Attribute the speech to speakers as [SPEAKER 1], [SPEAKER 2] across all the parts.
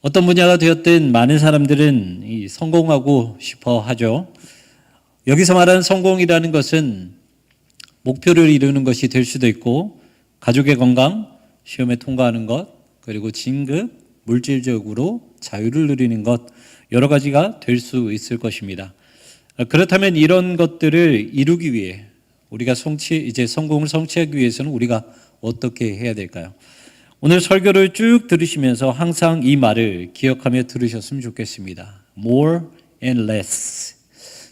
[SPEAKER 1] 어떤 분야가 되었든 많은 사람들은 성공하고 싶어 하죠. 여기서 말하는 성공이라는 것은 목표를 이루는 것이 될 수도 있고, 가족의 건강, 시험에 통과하는 것, 그리고 진급, 물질적으로 자유를 누리는 것, 여러 가지가 될 수 있을 것입니다. 그렇다면 이런 것들을 이루기 위해 우리가 성공을 성취하기 위해서는 우리가 어떻게 해야 될까요? 오늘 설교를 쭉 들으시면서 항상 이 말을 기억하며 들으셨으면 좋겠습니다. More and less.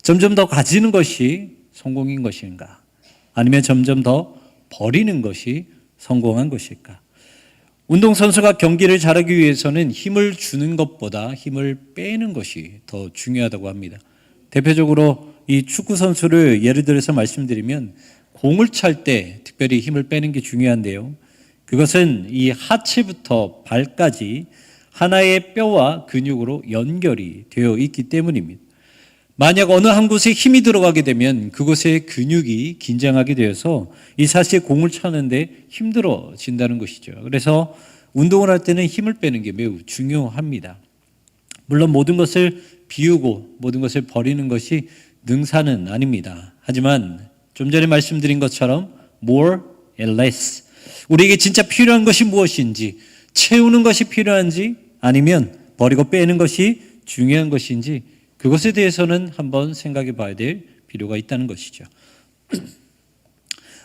[SPEAKER 1] 점점 더 가지는 것이 성공인 것인가? 아니면 점점 더 버리는 것이 성공한 것일까? 운동선수가 경기를 잘하기 위해서는 힘을 주는 것보다 힘을 빼는 것이 더 중요하다고 합니다. 대표적으로 이 축구 선수를 예를 들어서 말씀드리면 공을 찰 때 특별히 힘을 빼는 게 중요한데요. 그것은 이 하체부터 발까지 하나의 뼈와 근육으로 연결이 되어 있기 때문입니다. 만약 어느 한 곳에 힘이 들어가게 되면 그곳의 근육이 긴장하게 되어서 이 사실 공을 차는데 힘들어진다는 것이죠. 그래서 운동을 할 때는 힘을 빼는 게 매우 중요합니다. 물론 모든 것을 비우고 모든 것을 버리는 것이 능사는 아닙니다. 하지만 좀 전에 말씀드린 것처럼 more and less. 우리에게 진짜 필요한 것이 무엇인지, 채우는 것이 필요한지, 아니면 버리고 빼는 것이 중요한 것인지, 그것에 대해서는 한번 생각해 봐야 될 필요가 있다는 것이죠.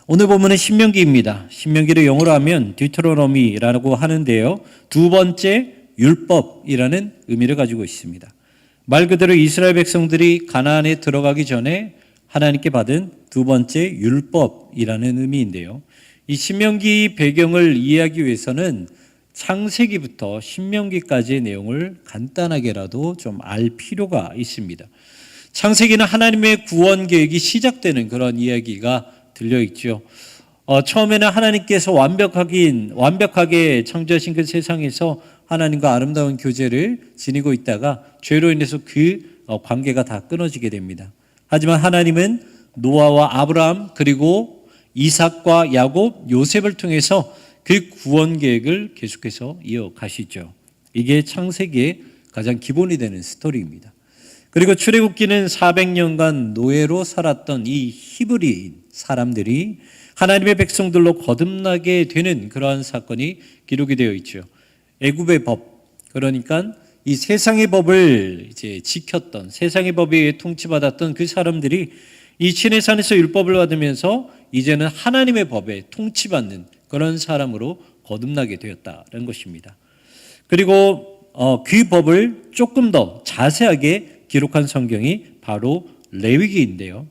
[SPEAKER 1] 오늘 본문은 신명기입니다. 신명기를 영어로 하면 디우테로노미라고 하는데요. 두 번째 율법이라는 의미를 가지고 있습니다. 말 그대로 이스라엘 백성들이 가나안에 들어가기 전에 하나님께 받은 두 번째 율법이라는 의미인데요. 이 신명기 배경을 이해하기 위해서는 창세기부터 신명기까지의 내용을 간단하게라도 좀 알 필요가 있습니다. 창세기는 하나님의 구원 계획이 시작되는 그런 이야기가 들려있죠. 처음에는 하나님께서 완벽하게 창조하신 그 세상에서 하나님과 아름다운 교제를 지니고 있다가 죄로 인해서 그 관계가 다 끊어지게 됩니다. 하지만 하나님은 노아와 아브라함 그리고 이삭과 야곱, 요셉을 통해서 그 구원 계획을 계속해서 이어가시죠. 이게 창세기의 가장 기본이 되는 스토리입니다. 그리고 출애굽기는 400년간 노예로 살았던 이 히브리인 사람들이 하나님의 백성들로 거듭나게 되는 그러한 사건이 기록이 되어 있죠. 애굽의 법, 그러니까 이 세상의 법을 이제 지켰던, 세상의 법에 의해 통치받았던 그 사람들이 이 시내산에서 율법을 받으면서 이제는 하나님의 법에 통치받는 그런 사람으로 거듭나게 되었다는 것입니다. 그리고 그 법을 조금 더 자세하게 기록한 성경이 바로 레위기인데요.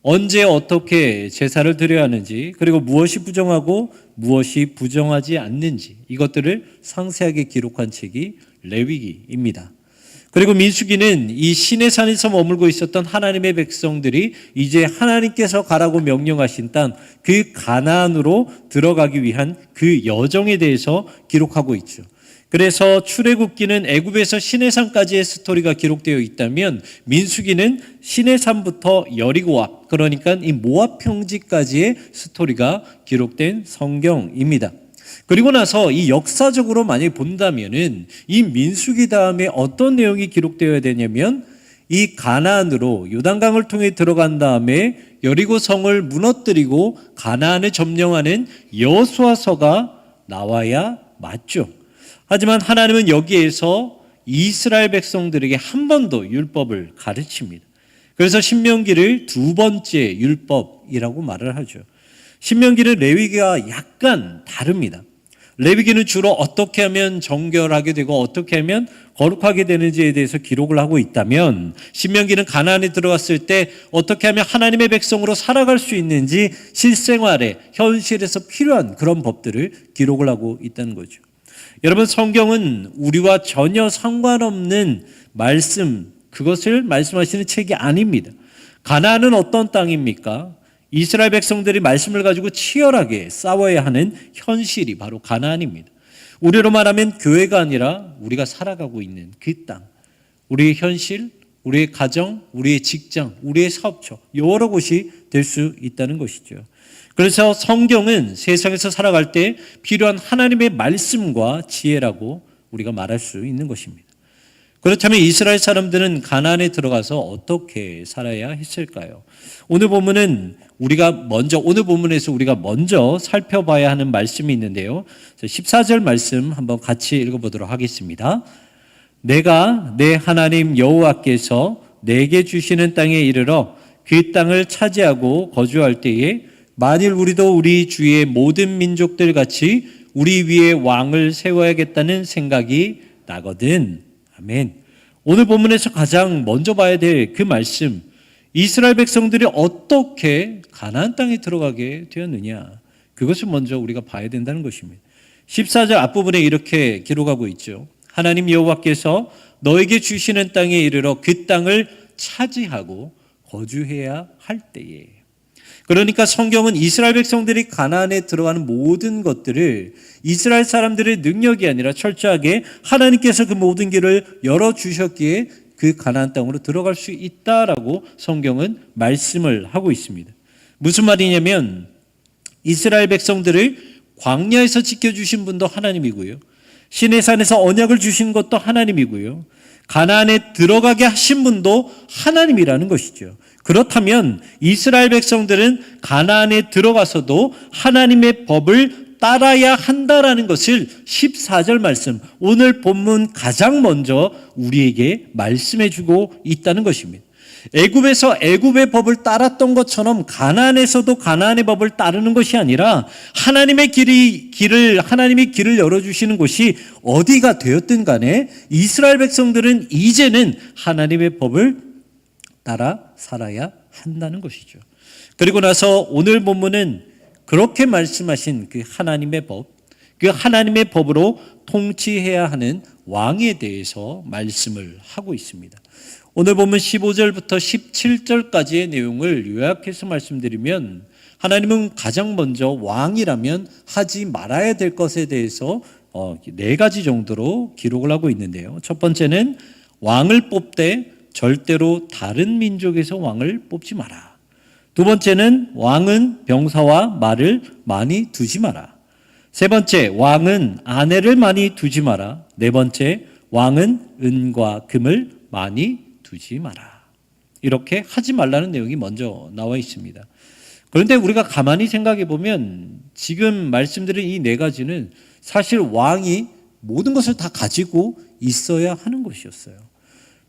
[SPEAKER 1] 언제 어떻게 제사를 드려야 하는지, 그리고 무엇이 부정하고 무엇이 부정하지 않는지, 이것들을 상세하게 기록한 책이 레위기입니다. 그리고 민수기는 이 시내산에서 머물고 있었던 하나님의 백성들이 이제 하나님께서 가라고 명령하신 땅, 그 가나안으로 들어가기 위한 그 여정에 대해서 기록하고 있죠. 그래서 출애굽기는 애굽에서 시내산까지의 스토리가 기록되어 있다면 민수기는 시내산부터 여리고 앞, 그러니까 이 모압 평지까지의 스토리가 기록된 성경입니다. 그리고 나서 이 역사적으로 만약에 본다면은 이 민수기 다음에 어떤 내용이 기록되어야 되냐면 이 가나안으로 요단강을 통해 들어간 다음에 여리고 성을 무너뜨리고 가나안을 점령하는 여호수아서가 나와야 맞죠. 하지만 하나님은 여기에서 이스라엘 백성들에게 한 번 더 율법을 가르칩니다. 그래서 신명기를 두 번째 율법이라고 말을 하죠. 신명기는 레위기와 약간 다릅니다. 레위기는 주로 어떻게 하면 정결하게 되고 어떻게 하면 거룩하게 되는지에 대해서 기록을 하고 있다면 신명기는 가나안에 들어갔을 때 어떻게 하면 하나님의 백성으로 살아갈 수 있는지 실생활에 현실에서 필요한 그런 법들을 기록을 하고 있다는 거죠. 여러분, 성경은 우리와 전혀 상관없는 말씀, 그것을 말씀하시는 책이 아닙니다. 가나안은 어떤 땅입니까? 이스라엘 백성들이 말씀을 가지고 치열하게 싸워야 하는 현실이 바로 가나안입니다. 우리로 말하면 교회가 아니라 우리가 살아가고 있는 그 땅, 우리의 현실, 우리의 가정, 우리의 직장, 우리의 사업처, 여러 곳이 될 수 있다는 것이죠. 그래서 성경은 세상에서 살아갈 때 필요한 하나님의 말씀과 지혜라고 우리가 말할 수 있는 것입니다. 그렇다면 이스라엘 사람들은 가나안에 들어가서 어떻게 살아야 했을까요? 오늘 본문에서 우리가 먼저 살펴봐야 하는 말씀이 있는데요. 14절 말씀 한번 같이 읽어보도록 하겠습니다. 내가 내 하나님 여호와께서 내게 주시는 땅에 이르러 그 땅을 차지하고 거주할 때에 만일 우리도 우리 주위의 모든 민족들 같이 우리 위에 왕을 세워야겠다는 생각이 나거든. 아멘. 오늘 본문에서 가장 먼저 봐야 될 그 말씀, 이스라엘 백성들이 어떻게 가나안 땅에 들어가게 되었느냐, 그것을 먼저 우리가 봐야 된다는 것입니다. 14절 앞부분에 이렇게 기록하고 있죠. 하나님 여호와께서 너에게 주시는 땅에 이르러 그 땅을 차지하고 거주해야 할 때에. 그러니까 성경은 이스라엘 백성들이 가나안에 들어가는 모든 것들을 이스라엘 사람들의 능력이 아니라 철저하게 하나님께서 그 모든 길을 열어주셨기에 그 가나안 땅으로 들어갈 수 있다라고 성경은 말씀을 하고 있습니다. 무슨 말이냐면 이스라엘 백성들을 광야에서 지켜주신 분도 하나님이고요, 시내산에서 언약을 주신 것도 하나님이고요, 가나안에 들어가게 하신 분도 하나님이라는 것이죠. 그렇다면 이스라엘 백성들은 가나안에 들어가서도 하나님의 법을 따라야 한다라는 것을 14절 말씀, 오늘 본문 가장 먼저 우리에게 말씀해 주고 있다는 것입니다. 애굽에서 애굽의 법을 따랐던 것처럼 가나안에서도 가나안의 법을 따르는 것이 아니라 하나님이 길을 열어주시는 곳이 어디가 되었든 간에 이스라엘 백성들은 이제는 하나님의 법을 따라 살아야 한다는 것이죠. 그리고 나서 오늘 본문은 그렇게 말씀하신 그 하나님의 법, 그 하나님의 법으로 통치해야 하는 왕에 대해서 말씀을 하고 있습니다. 오늘 본문 15절부터 17절까지의 내용을 요약해서 말씀드리면, 하나님은 가장 먼저 왕이라면 하지 말아야 될 것에 대해서 4가지 정도로 기록을 하고 있는데요. 첫 번째는 왕을 뽑되 절대로 다른 민족에서 왕을 뽑지 마라. 두 번째는 왕은 병사와 말을 많이 두지 마라. 세 번째, 왕은 아내를 많이 두지 마라. 네 번째, 왕은 은과 금을 많이 두지 마라. 이렇게 하지 말라는 내용이 먼저 나와 있습니다. 그런데 우리가 가만히 생각해 보면 지금 말씀드린 이 4가지는 사실 왕이 모든 것을 다 가지고 있어야 하는 것이었어요.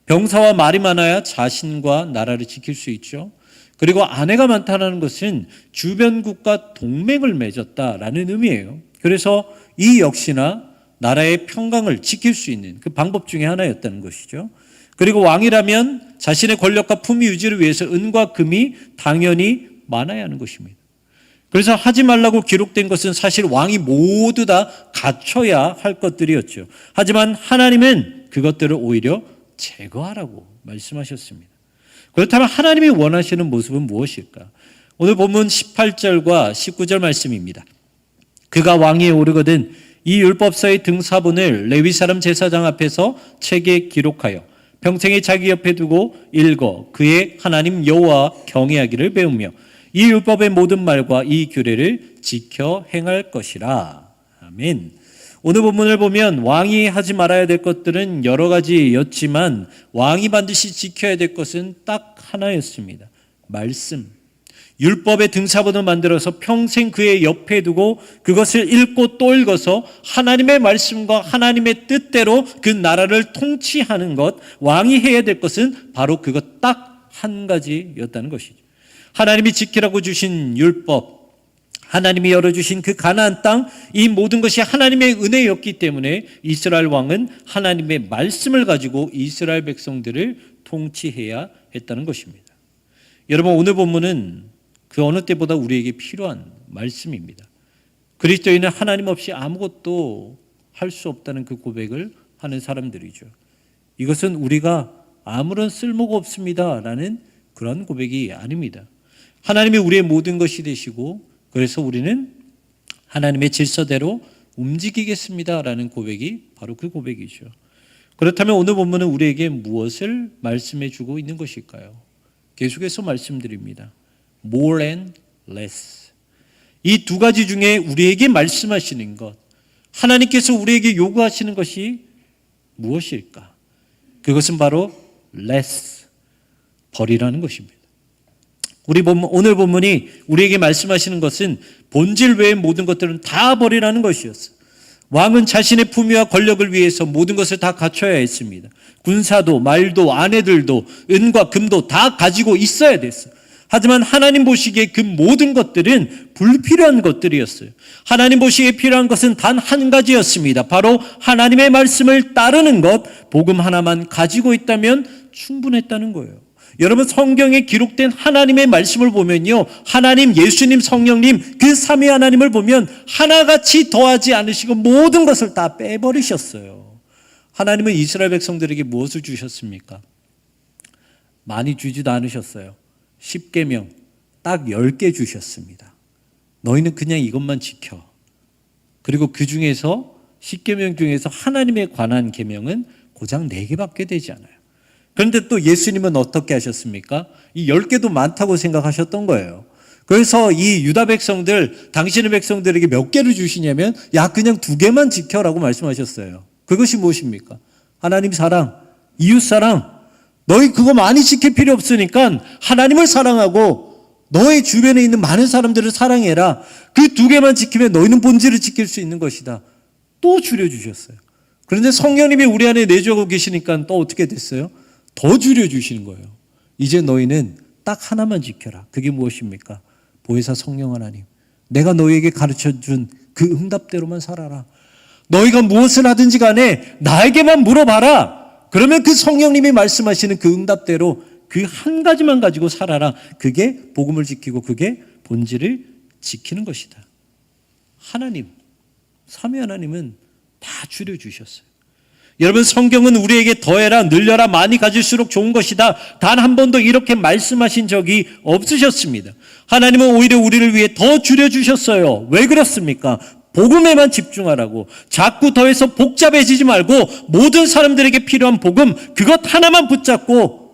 [SPEAKER 1] 병사와 말이 많아야 자신과 나라를 지킬 수 있죠. 그리고 아내가 많다는 것은 주변국과 동맹을 맺었다라는 의미예요. 그래서 이 역시나 나라의 평강을 지킬 수 있는 그 방법 중에 하나였다는 것이죠. 그리고 왕이라면 자신의 권력과 품위 유지를 위해서 은과 금이 당연히 많아야 하는 것입니다. 그래서 하지 말라고 기록된 것은 사실 왕이 모두 다 갖춰야 할 것들이었죠. 하지만 하나님은 그것들을 오히려 제거하라고 말씀하셨습니다. 그렇다면 하나님이 원하시는 모습은 무엇일까? 오늘 본문 18절과 19절 말씀입니다. 그가 왕위에 오르거든 이 율법서의 등사본을 레위 사람 제사장 앞에서 책에 기록하여 평생에 자기 옆에 두고 읽어 그의 하나님 여호와 경외하기를 배우며 이 율법의 모든 말과 이 규례를 지켜 행할 것이라. 아멘. 오늘 본문을 보면 왕이 하지 말아야 될 것들은 여러 가지였지만 왕이 반드시 지켜야 될 것은 딱 하나였습니다. 말씀. 율법의 등사본을 만들어서 평생 그의 옆에 두고 그것을 읽고 또 읽어서 하나님의 말씀과 하나님의 뜻대로 그 나라를 통치하는 것, 왕이 해야 될 것은 바로 그것 딱 한 가지였다는 것이죠. 하나님이 지키라고 주신 율법, 하나님이 열어주신 그 가나안 땅, 이 모든 것이 하나님의 은혜였기 때문에 이스라엘 왕은 하나님의 말씀을 가지고 이스라엘 백성들을 통치해야 했다는 것입니다. 여러분, 오늘 본문은 그 어느 때보다 우리에게 필요한 말씀입니다. 그리스도인은 하나님 없이 아무것도 할 수 없다는 그 고백을 하는 사람들이죠. 이것은 우리가 아무런 쓸모가 없습니다라는 그런 고백이 아닙니다. 하나님이 우리의 모든 것이 되시고 그래서 우리는 하나님의 질서대로 움직이겠습니다라는 고백이 바로 그 고백이죠. 그렇다면 오늘 본문은 우리에게 무엇을 말씀해 주고 있는 것일까요? 계속해서 말씀드립니다. More and less. 이 두 가지 중에 우리에게 말씀하시는 것, 하나님께서 우리에게 요구하시는 것이 무엇일까? 그것은 바로 less, 버리라는 것입니다. 오늘 본문이 우리에게 말씀하시는 것은 본질 외의 모든 것들은 다 버리라는 것이었어요. 왕은 자신의 품위와 권력을 위해서 모든 것을 다 갖춰야 했습니다. 군사도 말도 아내들도 은과 금도 다 가지고 있어야 됐어요. 하지만 하나님 보시기에 그 모든 것들은 불필요한 것들이었어요. 하나님 보시기에 필요한 것은 단 한 가지였습니다. 바로 하나님의 말씀을 따르는 것, 복음 하나만 가지고 있다면 충분했다는 거예요. 여러분, 성경에 기록된 하나님의 말씀을 보면요, 하나님, 예수님, 성령님, 그 삼위 하나님을 보면 하나같이 더하지 않으시고 모든 것을 다 빼버리셨어요. 하나님은 이스라엘 백성들에게 무엇을 주셨습니까? 많이 주지도 않으셨어요. 10계명 딱 10개 주셨습니다. 너희는 그냥 이것만 지켜. 그리고 그 중에서 10계명 중에서 하나님에 관한 계명은 고작 4개밖에 되지 않아요. 그런데 또 예수님은 어떻게 하셨습니까? 이 10개도 많다고 생각하셨던 거예요. 그래서 이 유다 백성들, 당신의 백성들에게 몇 개를 주시냐면, 야, 그냥 2개만 지켜라고 말씀하셨어요. 그것이 무엇입니까? 하나님 사랑, 이웃 사랑. 너희 그거 많이 지킬 필요 없으니까 하나님을 사랑하고 너의 주변에 있는 많은 사람들을 사랑해라. 그 2개만 지키면 너희는 본질을 지킬 수 있는 것이다. 또 줄여주셨어요. 그런데 성령님이 우리 안에 내주하고 계시니까 또 어떻게 됐어요? 더 줄여주시는 거예요. 이제 너희는 딱 하나만 지켜라. 그게 무엇입니까? 보혜사 성령 하나님. 내가 너희에게 가르쳐준 그 응답대로만 살아라. 너희가 무엇을 하든지 간에 나에게만 물어봐라. 그러면 그 성령님이 말씀하시는 그 응답대로 그 한 가지만 가지고 살아라. 그게 복음을 지키고 그게 본질을 지키는 것이다. 하나님, 삼위 하나님은 다 줄여주셨어요. 여러분, 성경은 우리에게 더해라, 늘려라, 많이 가질수록 좋은 것이다. 단 한 번도 이렇게 말씀하신 적이 없으셨습니다. 하나님은 오히려 우리를 위해 더 줄여주셨어요. 왜 그렇습니까? 복음에만 집중하라고. 자꾸 더해서 복잡해지지 말고 모든 사람들에게 필요한 복음, 그것 하나만 붙잡고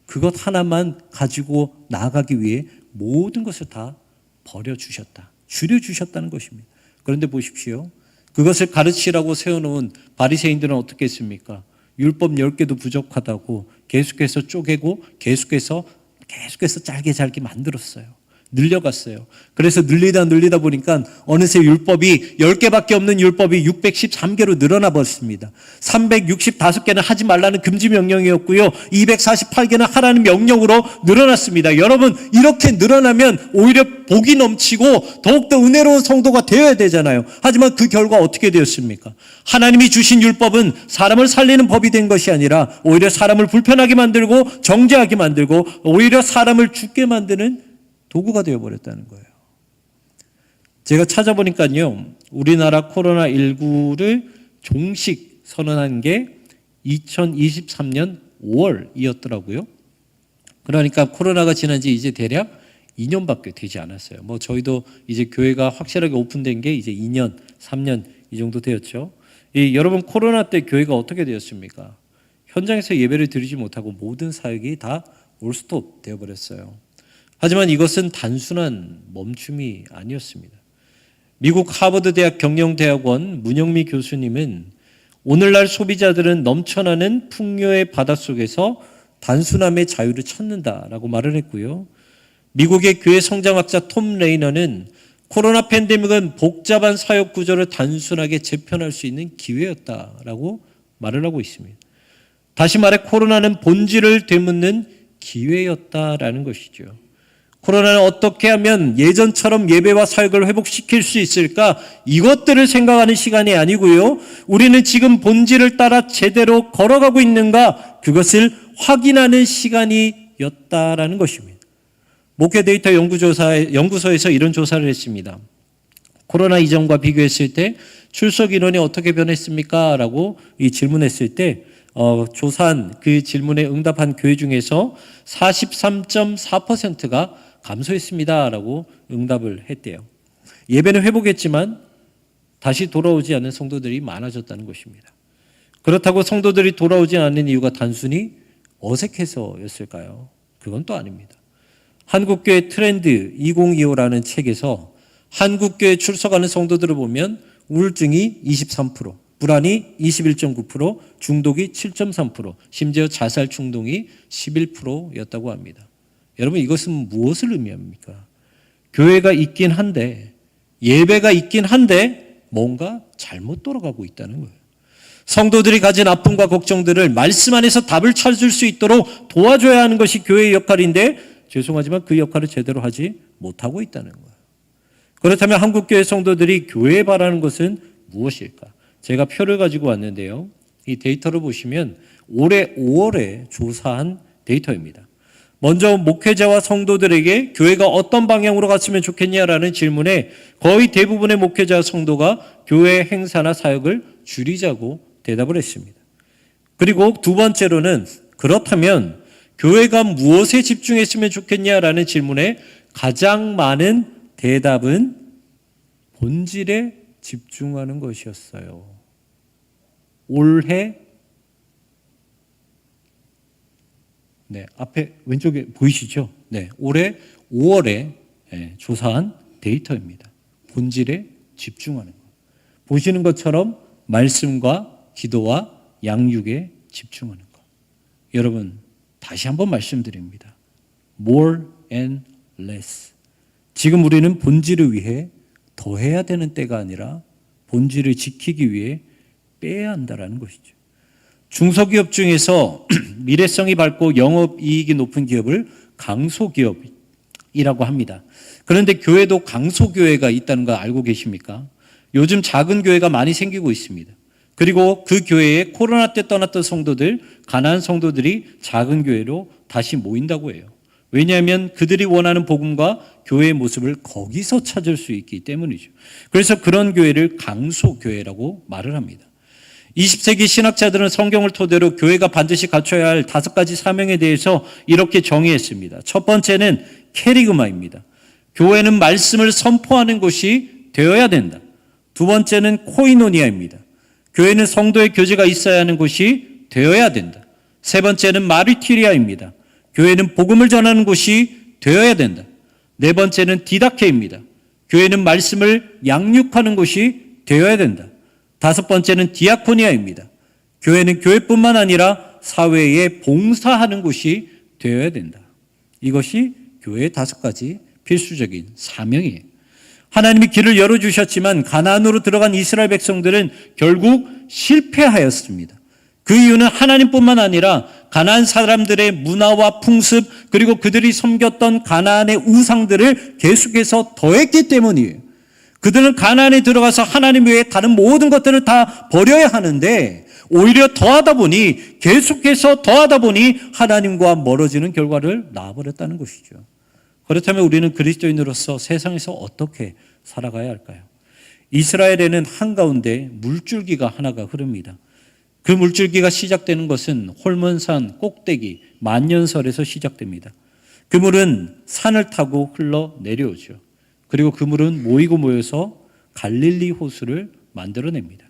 [SPEAKER 1] 그것 하나만 가지고 나아가기 위해 모든 것을 다 버려주셨다. 줄여주셨다는 것입니다. 그런데 보십시오. 그것을 가르치라고 세워놓은 바리새인들은 어떻게 했습니까? 율법 10개도 부족하다고 계속해서 쪼개고 계속해서 짧게 만들었어요. 늘려갔어요. 그래서 늘리다 보니까 어느새 율법이 10개밖에 없는 율법이 613개로 늘어나 버렸습니다. 365개는 하지 말라는 금지 명령이었고요. 248개는 하라는 명령으로 늘어났습니다. 여러분, 이렇게 늘어나면 오히려 복이 넘치고 더욱더 은혜로운 성도가 되어야 되잖아요. 하지만 그 결과 어떻게 되었습니까? 하나님이 주신 율법은 사람을 살리는 법이 된 것이 아니라 오히려 사람을 불편하게 만들고 정죄하게 만들고 오히려 사람을 죽게 만드는 도구가 되어버렸다는 거예요. 제가 찾아보니까요, 우리나라 코로나19를 종식 선언한 게 2023년 5월이었더라고요. 그러니까 코로나가 지난 지 이제 대략 2년밖에 되지 않았어요. 저희도 이제 교회가 확실하게 오픈된 게 이제 2년, 3년 이 정도 되었죠. 여러분, 코로나 때 교회가 어떻게 되었습니까? 현장에서 예배를 드리지 못하고 모든 사역이 다 올스톱 되어버렸어요. 하지만 이것은 단순한 멈춤이 아니었습니다. 미국 하버드 대학 경영대학원 문영미 교수님은 오늘날 소비자들은 넘쳐나는 풍요의 바닷속에서 단순함의 자유를 찾는다라고 말을 했고요. 미국의 교회 성장학자 톰 레이너는 코로나 팬데믹은 복잡한 사역 구조를 단순하게 재편할 수 있는 기회였다라고 말을 하고 있습니다. 다시 말해 코로나는 본질을 되묻는 기회였다라는 것이죠. 코로나는 어떻게 하면 예전처럼 예배와 사역을 회복시킬 수 있을까? 이것들을 생각하는 시간이 아니고요. 우리는 지금 본질을 따라 제대로 걸어가고 있는가? 그것을 확인하는 시간이었다라는 것입니다. 목회 데이터 연구소에서 이런 조사를 했습니다. 코로나 이전과 비교했을 때 출석 인원이 어떻게 변했습니까? 라고 질문했을 때 조사한 그 질문에 응답한 교회 중에서 43.4%가 감소했습니다라고 응답을 했대요. 예배는 회복했지만 다시 돌아오지 않는 성도들이 많아졌다는 것입니다. 그렇다고 성도들이 돌아오지 않는 이유가 단순히 어색해서였을까요? 그건 또 아닙니다. 한국교회 트렌드 2025라는 책에서 한국교회 출석하는 성도들을 보면 우울증이 23%, 불안이 21.9%, 중독이 7.3%, 심지어 자살 충동이 11%였다고 합니다. 여러분, 이것은 무엇을 의미합니까? 교회가 있긴 한데, 예배가 있긴 한데 뭔가 잘못 돌아가고 있다는 거예요. 성도들이 가진 아픔과 걱정들을 말씀 안에서 답을 찾을 수 있도록 도와줘야 하는 것이 교회의 역할인데 죄송하지만 그 역할을 제대로 하지 못하고 있다는 거예요. 그렇다면 한국교회 성도들이 교회에 바라는 것은 무엇일까? 제가 표를 가지고 왔는데요. 이 데이터를 보시면 올해 5월에 조사한 데이터입니다. 먼저 목회자와 성도들에게 교회가 어떤 방향으로 갔으면 좋겠냐라는 질문에 거의 대부분의 목회자 성도가 교회 행사나 사역을 줄이자고 대답을 했습니다. 그리고 두 번째로는 그렇다면 교회가 무엇에 집중했으면 좋겠냐라는 질문에 가장 많은 대답은 본질에 집중하는 것이었어요. 올해 앞에 왼쪽에 보이시죠? 올해 5월에 조사한 데이터입니다. 본질에 집중하는 것. 보시는 것처럼 말씀과 기도와 양육에 집중하는 것. 여러분, 다시 한번 말씀드립니다. More and less. 지금 우리는 본질을 위해 더해야 되는 때가 아니라 본질을 지키기 위해 빼야 한다는 것이죠. 중소기업 중에서 미래성이 밝고 영업이익이 높은 기업을 강소기업이라고 합니다. 그런데 교회도 강소교회가 있다는 거 알고 계십니까? 요즘 작은 교회가 많이 생기고 있습니다. 그리고 그 교회에 코로나 때 떠났던 성도들, 가난한 성도들이 작은 교회로 다시 모인다고 해요. 왜냐하면 그들이 원하는 복음과 교회의 모습을 거기서 찾을 수 있기 때문이죠. 그래서 그런 교회를 강소교회라고 말을 합니다. 20세기 신학자들은 성경을 토대로 교회가 반드시 갖춰야 할 5가지 사명에 대해서 이렇게 정의했습니다. 첫 번째는 캐리그마입니다. 교회는 말씀을 선포하는 곳이 되어야 된다. 두 번째는 코이노니아입니다. 교회는 성도의 교제가 있어야 하는 곳이 되어야 된다. 세 번째는 마리티리아입니다. 교회는 복음을 전하는 곳이 되어야 된다. 네 번째는 디다케입니다. 교회는 말씀을 양육하는 곳이 되어야 된다. 다섯 번째는 디아코니아입니다. 교회는 교회뿐만 아니라 사회에 봉사하는 곳이 되어야 된다. 이것이 교회의 5가지 필수적인 사명이에요. 하나님이 길을 열어주셨지만 가나안으로 들어간 이스라엘 백성들은 결국 실패하였습니다. 그 이유는 하나님뿐만 아니라 가나안 사람들의 문화와 풍습 그리고 그들이 섬겼던 가나안의 우상들을 계속해서 더했기 때문이에요. 그들은 가나안에 들어가서 하나님 외에 다른 모든 것들을 다 버려야 하는데 오히려 계속해서 더하다 보니 하나님과 멀어지는 결과를 낳아버렸다는 것이죠. 그렇다면 우리는 그리스도인으로서 세상에서 어떻게 살아가야 할까요? 이스라엘에는 한가운데 물줄기가 하나가 흐릅니다. 그 물줄기가 시작되는 것은 홀몬산 꼭대기 만년설에서 시작됩니다. 그 물은 산을 타고 흘러 내려오죠. 그리고 그 물은 모여서 갈릴리 호수를 만들어냅니다.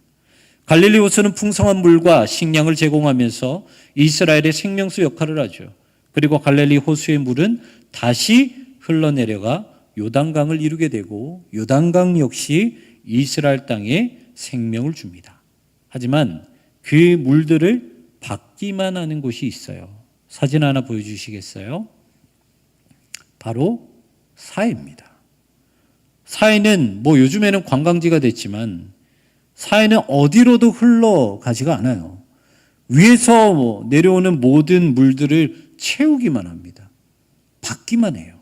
[SPEAKER 1] 갈릴리 호수는 풍성한 물과 식량을 제공하면서 이스라엘의 생명수 역할을 하죠. 그리고 갈릴리 호수의 물은 다시 흘러내려가 요단강을 이루게 되고 요단강 역시 이스라엘 땅에 생명을 줍니다. 하지만 그 물들을 받기만 하는 곳이 있어요. 사진 하나 보여주시겠어요? 바로 사해입니다. 사해는 요즘에는 관광지가 됐지만 사해는 어디로도 흘러가지가 않아요. 위에서 내려오는 모든 물들을 채우기만 합니다. 받기만 해요.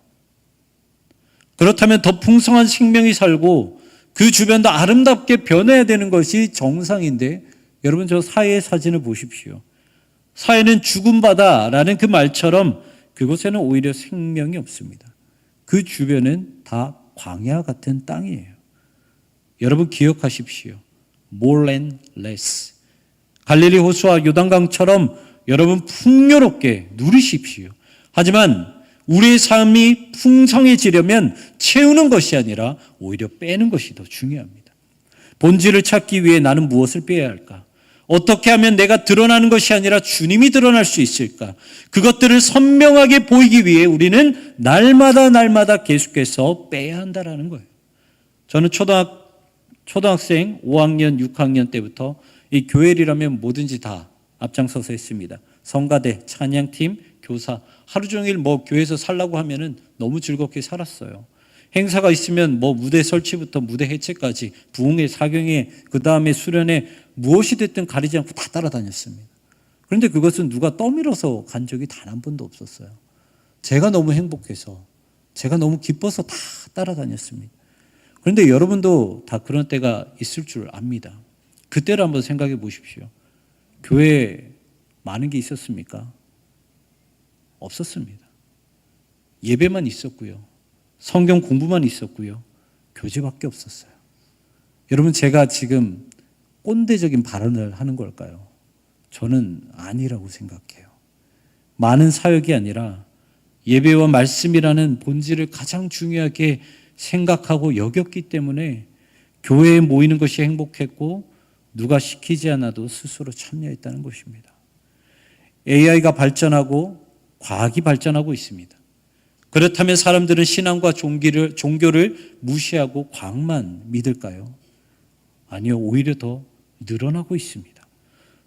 [SPEAKER 1] 그렇다면 더 풍성한 생명이 살고 그 주변도 아름답게 변해야 되는 것이 정상인데 여러분 저 사해의 사진을 보십시오. 사해는 죽은 바다라는 그 말처럼 그곳에는 오히려 생명이 없습니다. 그 주변은 다 광야 같은 땅이에요. 여러분 기억하십시오. More and less. 갈릴리 호수와 요단강처럼 여러분 풍요롭게 누리십시오. 하지만 우리의 삶이 풍성해지려면 채우는 것이 아니라 오히려 빼는 것이 더 중요합니다. 본질을 찾기 위해 나는 무엇을 빼야 할까? 어떻게 하면 내가 드러나는 것이 아니라 주님이 드러날 수 있을까? 그것들을 선명하게 보이기 위해 우리는 날마다 계속해서 빼야 한다는 거예요. 저는 초등학생 5학년, 6학년 때부터 이 교회라면 뭐든지 다 앞장서서 했습니다. 성가대, 찬양팀, 교사, 하루 종일 교회에서 살라고 하면은 너무 즐겁게 살았어요. 행사가 있으면 무대 설치부터 무대 해체까지, 부흥회, 사경회, 그 다음에 수련회, 무엇이 됐든 가리지 않고 다 따라다녔습니다. 그런데 그것은 누가 떠밀어서 간 적이 단 한 번도 없었어요. 제가 너무 행복해서, 제가 너무 기뻐서 다 따라다녔습니다. 그런데 여러분도 다 그런 때가 있을 줄 압니다. 그때를 한번 생각해 보십시오. 교회에 많은 게 있었습니까? 없었습니다. 예배만 있었고요. 성경 공부만 있었고요. 교제밖에 없었어요. 여러분, 제가 지금 꼰대적인 발언을 하는 걸까요? 저는 아니라고 생각해요. 많은 사역이 아니라 예배와 말씀이라는 본질을 가장 중요하게 생각하고 여겼기 때문에 교회에 모이는 것이 행복했고 누가 시키지 않아도 스스로 참여했다는 것입니다. AI가 발전하고 과학이 발전하고 있습니다. 그렇다면 사람들은 신앙과 종교를 무시하고 과학만 믿을까요? 아니요, 오히려 더 늘어나고 있습니다.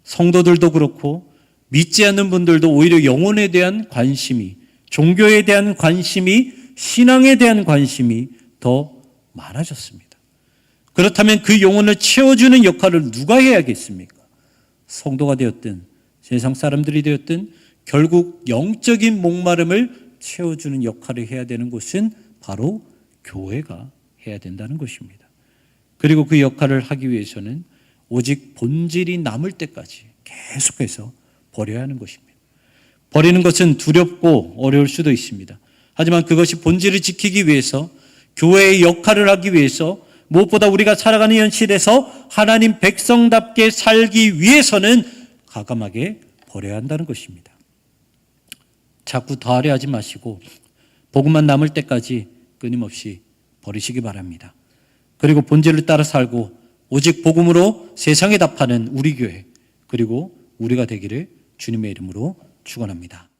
[SPEAKER 1] 성도들도 그렇고 믿지 않는 분들도 오히려 영혼에 대한 관심이, 종교에 대한 관심이, 신앙에 대한 관심이 더 많아졌습니다. 그렇다면 그 영혼을 채워주는 역할을 누가 해야겠습니까? 성도가 되었든 세상 사람들이 되었든 결국 영적인 목마름을 채워주는 역할을 해야 되는 곳은 바로 교회가 해야 된다는 것입니다. 그리고 그 역할을 하기 위해서는 오직 본질이 남을 때까지 계속해서 버려야 하는 것입니다. 버리는 것은 두렵고 어려울 수도 있습니다. 하지만 그것이 본질을 지키기 위해서, 교회의 역할을 하기 위해서, 무엇보다 우리가 살아가는 현실에서 하나님 백성답게 살기 위해서는 과감하게 버려야 한다는 것입니다. 자꾸 더하려 하지 마시고 복음만 남을 때까지 끊임없이 버리시기 바랍니다. 그리고 본질을 따라 살고 오직 복음으로 세상에 답하는 우리 교회, 그리고 우리가 되기를 주님의 이름으로 축원합니다.